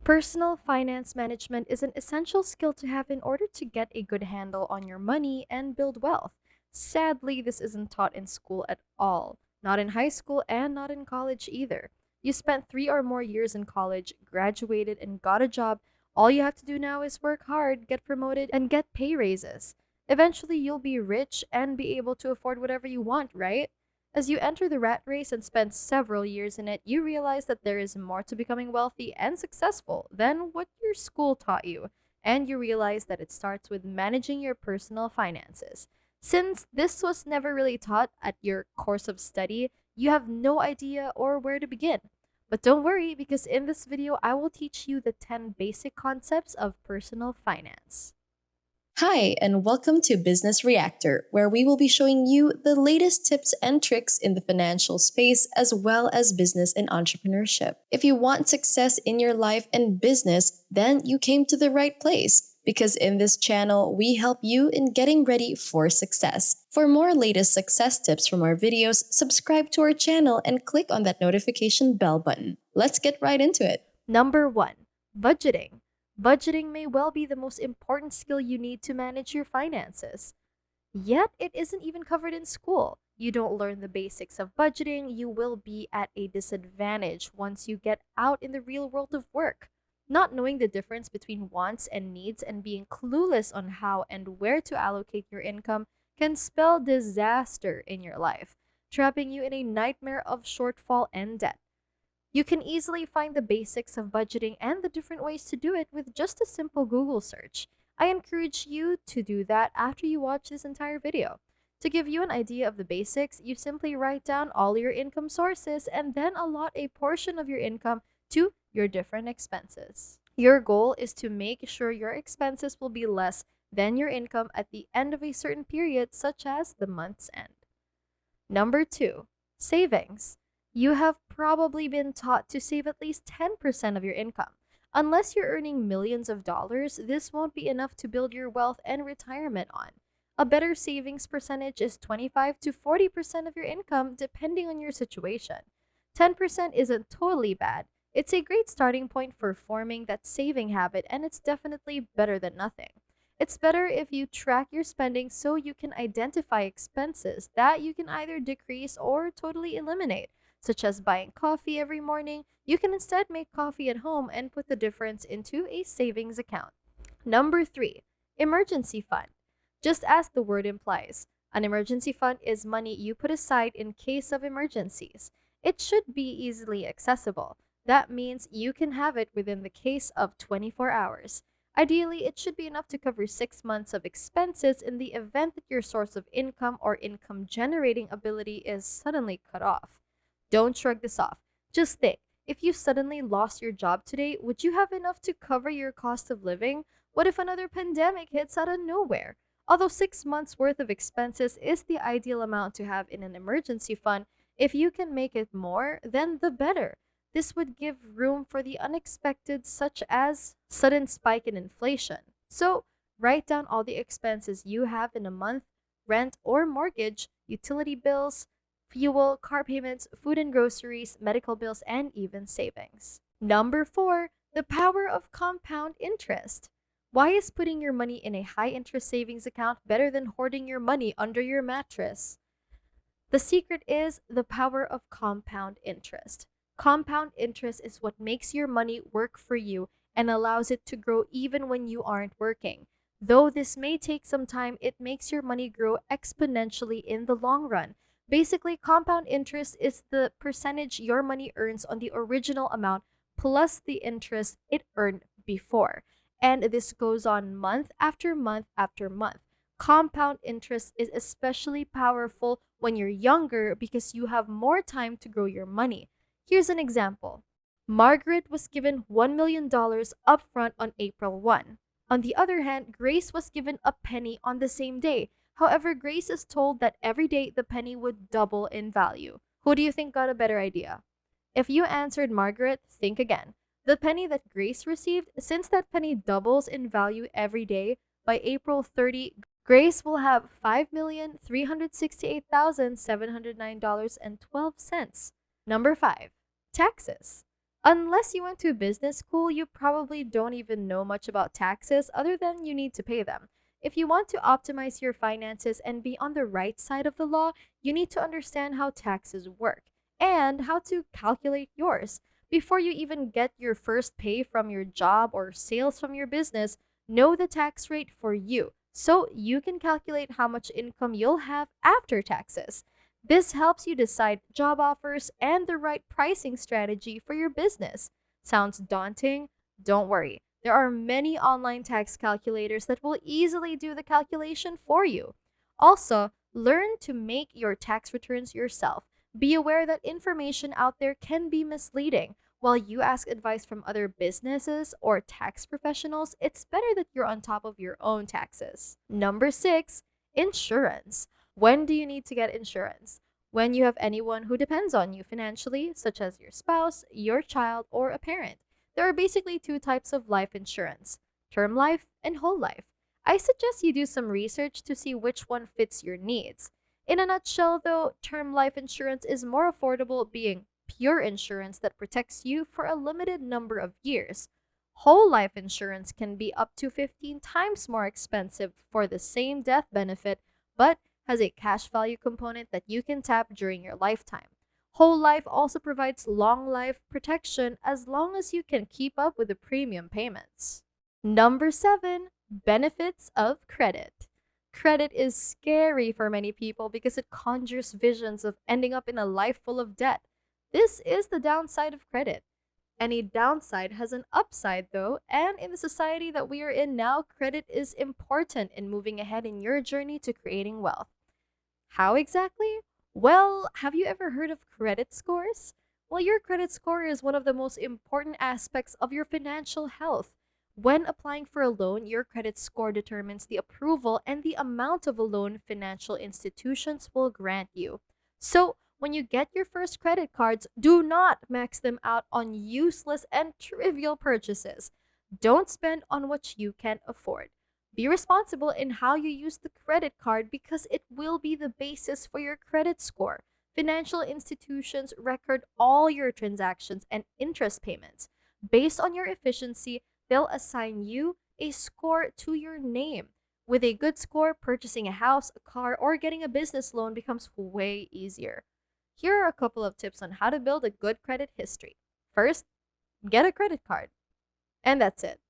Personal finance management is an essential skill to have in order to get a good handle on your money and build wealth. Sadly, this isn't taught in school at all, not in high school and not in college either. You spent 3 or more years in college, graduated, and got a job. All you have to do now is work hard, get promoted, and get pay raises. Eventually, you'll be rich and be able to afford whatever you want, right? As you enter the rat race and spend several years in it, you realize that there is more to becoming wealthy and successful than what your school taught you. And you realize that it starts with managing your personal finances. Since this was never really taught at your course of study, you have no idea or where to begin. But don't worry, because in this video, I will teach you the 10 basic concepts of personal finance. Hi, and welcome to Business Reactor, where we will be showing you the latest tips and tricks in the financial space as well as business and entrepreneurship. If you want success in your life and business, then you came to the right place. Because in this channel, we help you in getting ready for success. For more latest success tips from our videos, subscribe to our channel and click on that notification bell button. Let's get right into it. Number one, budgeting. Budgeting may well be the most important skill you need to manage your finances. Yet, it isn't even covered in school. You don't learn the basics of budgeting, you will be at a disadvantage once you get out in the real world of work. Not knowing the difference between wants and needs and being clueless on how and where to allocate your income can spell disaster in your life, trapping you in a nightmare of shortfall and debt. You can easily find the basics of budgeting and the different ways to do it with just a simple Google search. I encourage you to do that after you watch this entire video. To give you an idea of the basics, you simply write down all your income sources and then allot a portion of your income to your different expenses. Your goal is to make sure your expenses will be less than your income at the end of a certain period, such as the month's end. Number two, savings. You have probably been taught to save at least 10% of your income. Unless you're earning millions of dollars, this won't be enough to build your wealth and retirement on. A better savings percentage is 25 to 40% of your income, depending on your situation. 10% isn't totally bad. It's a great starting point for forming that saving habit, and it's definitely better than nothing. It's better if you track your spending so you can identify expenses that you can either decrease or totally eliminate, such as buying coffee every morning. You can instead make coffee at home and put the difference into a savings account. Number three, emergency fund. Just as the word implies, an emergency fund is money you put aside in case of emergencies. It should be easily accessible. That means you can have it within the case of 24 hours. Ideally, it should be enough to cover 6 months of expenses in the event that your source of income or income generating ability is suddenly cut off. Don't shrug this off. Just think, if you suddenly lost your job today, would you have enough to cover your cost of living? What if another pandemic hits out of nowhere? Although 6 months worth of expenses is the ideal amount to have in an emergency fund, if you can make it more, then the better. This would give room for the unexpected, such as sudden spike in inflation. So, write down all the expenses you have in a month: rent or mortgage, utility bills, fuel, car payments, food and groceries, medical bills, and even savings. Number four, the power of compound interest. Why is putting your money in a high interest savings account better than hoarding your money under your mattress? The secret is the power of compound interest. Compound interest is what makes your money work for you and allows it to grow even when you aren't working. Though this may take some time, it makes your money grow exponentially in the long run. Basically, compound interest is the percentage your money earns on the original amount plus the interest it earned before. And this goes on month after month after month. Compound interest is especially powerful when you're younger because you have more time to grow your money. Here's an example. Margaret was given $1 million upfront on April 1. On the other hand, Grace was given a penny on the same day. However, Grace is told that every day the penny would double in value. Who do you think got a better idea? If you answered Margaret, think again. The penny that Grace received, since that penny doubles in value every day, by April 30, Grace will have $5,368,709.12. Number five, taxes. Unless you went to business school, you probably don't even know much about taxes other than you need to pay them. If you want to optimize your finances and be on the right side of the law, you need to understand how taxes work and how to calculate yours. Before you even get your first pay from your job or sales from your business, know the tax rate for you so you can calculate how much income you'll have after taxes. This helps you decide job offers and the right pricing strategy for your business. Sounds daunting? Don't worry. There are many online tax calculators that will easily do the calculation for you. Also, learn to make your tax returns yourself. Be aware that information out there can be misleading. While you ask advice from other businesses or tax professionals, it's better that you're on top of your own taxes. Number six, insurance. When do you need to get insurance? When you have anyone who depends on you financially, such as your spouse, your child, or a parent. There are basically two types of life insurance: term life and whole life. I suggest you do some research to see which one fits your needs. In a nutshell, though, term life insurance is more affordable, being pure insurance that protects you for a limited number of years. Whole life insurance can be up to 15 times more expensive for the same death benefit, but has a cash value component that you can tap during your lifetime. Whole life also provides long life protection as long as you can keep up with the premium payments. Number seven, benefits of credit. Credit is scary for many people because it conjures visions of ending up in a life full of debt. This is the downside of credit. Any downside has an upside, though, and in the society that we are in now, credit is important in moving ahead in your journey to creating wealth. How exactly? Well, have you ever heard of credit scores? Well, your credit score is one of the most important aspects of your financial health. When applying for a loan, your credit score determines the approval and the amount of a loan financial institutions will grant you. So, when you get your first credit cards, do not max them out on useless and trivial purchases. Don't spend on what you can't afford. Be responsible in how you use the credit card because it will be the basis for your credit score. Financial institutions record all your transactions and interest payments. Based on your efficiency, they'll assign you a score to your name. With a good score, purchasing a house, a car, or getting a business loan becomes way easier. Here are a couple of tips on how to build a good credit history. First, get a credit card. And that's it.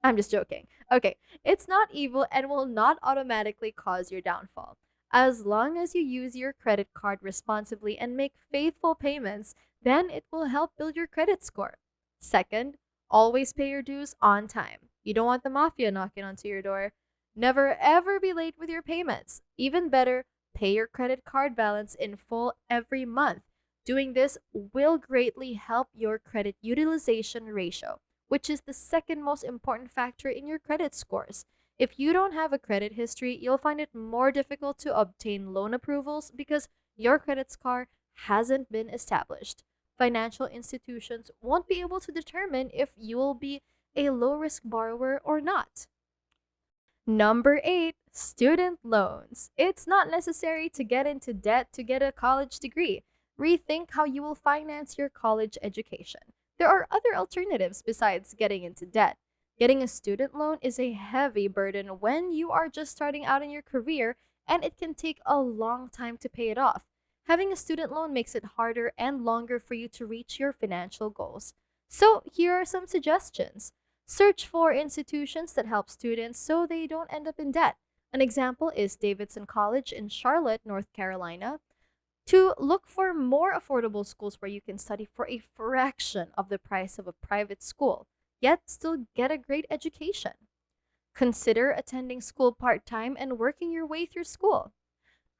I'm just joking. Okay, it's not evil and will not automatically cause your downfall. As long as you use your credit card responsibly and make faithful payments, then it will help build your credit score. Second, always pay your dues on time. You don't want the mafia knocking onto your door. Never ever be late with your payments. Even better, pay your credit card balance in full every month. Doing this will greatly help your credit utilization ratio, which is the second most important factor in your credit scores. If you don't have a credit history, you'll find it more difficult to obtain loan approvals because your credit score hasn't been established. Financial institutions won't be able to determine if you will be a low risk borrower or not. Number eight, student loans. It's not necessary to get into debt to get a college degree. Rethink how you will finance your college education. There are other alternatives besides getting into debt. Getting a student loan is a heavy burden when you are just starting out in your career, and it can take a long time to pay it off. Having a student loan makes it harder and longer for you to reach your financial goals. So, here are some suggestions. Search for institutions that help students so they don't end up in debt. An example is Davidson College in Charlotte, North Carolina. To look for more affordable schools where you can study for a fraction of the price of a private school, yet still get a great education. Consider attending school part time and working your way through school.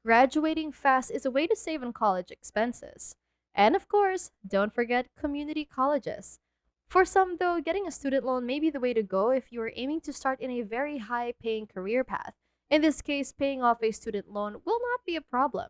Graduating fast is a way to save on college expenses. And of course, don't forget community colleges. For some, though, getting a student loan may be the way to go if you are aiming to start in a very high paying career path. In this case, paying off a student loan will not be a problem.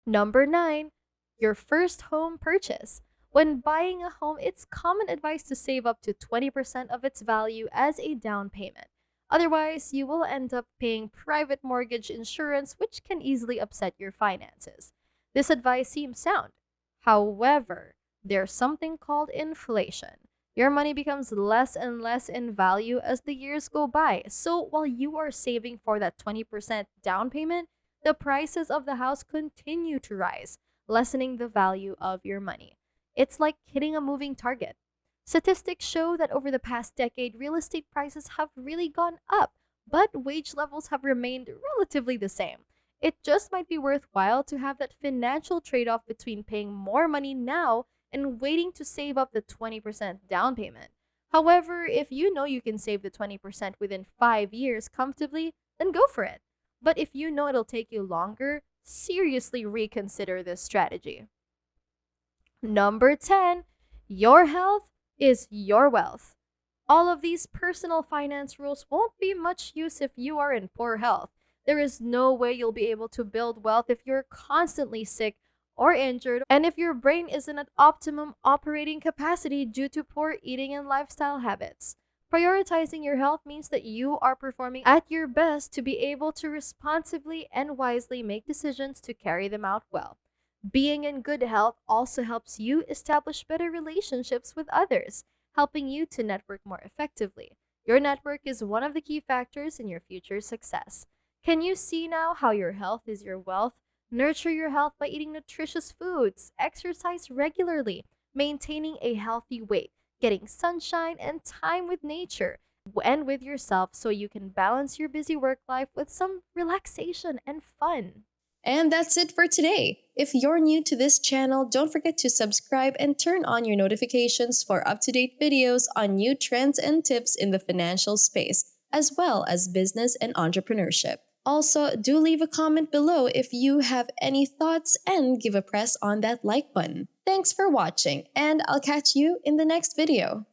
Number nine, your first home purchase. When buying a home, it's common advice to save up to 20% of its value as a down payment. Otherwise, you will end up paying private mortgage insurance, which can easily upset your finances. This advice seems sound. However, There's something called inflation. Your money becomes less and less in value as the years go by. So while you are saving for that 20% down payment, the prices of the house continue to rise, lessening the value of your money. It's like hitting a moving target. Statistics show that over the past decade, real estate prices have really gone up, but wage levels have remained relatively the same. It just might be worthwhile to have that financial trade off between paying more money now and waiting to save up the 20% down payment. However, if you know you can save the 20% within 5 years comfortably, then go for it. But if you know it'll take you longer, seriously reconsider this strategy. Number 10, your health is your wealth. All of these personal finance rules won't be much use if you are in poor health. There is no way you'll be able to build wealth if you're constantly sick or injured, and if your brain isn't at optimum operating capacity due to poor eating and lifestyle habits. Prioritizing your health means that you are performing at your best to be able to responsibly and wisely make decisions to carry them out well. Being in good health also helps you establish better relationships with others, helping you to network more effectively. Your network is one of the key factors in your future success. Can you see now how your health is your wealth? Nurture your health by eating nutritious foods, exercise regularly, maintaining a healthy weight, getting sunshine and time with nature and with yourself so you can balance your busy work life with some relaxation and fun. And that's it for today. If you're new to this channel, don't forget to subscribe and turn on your notifications for up-to-date videos on new trends and tips in the financial space, as well as business and entrepreneurship. Also, do leave a comment below if you have any thoughts and give a press on that like button. Thanks for watching, and I'll catch you in the next video.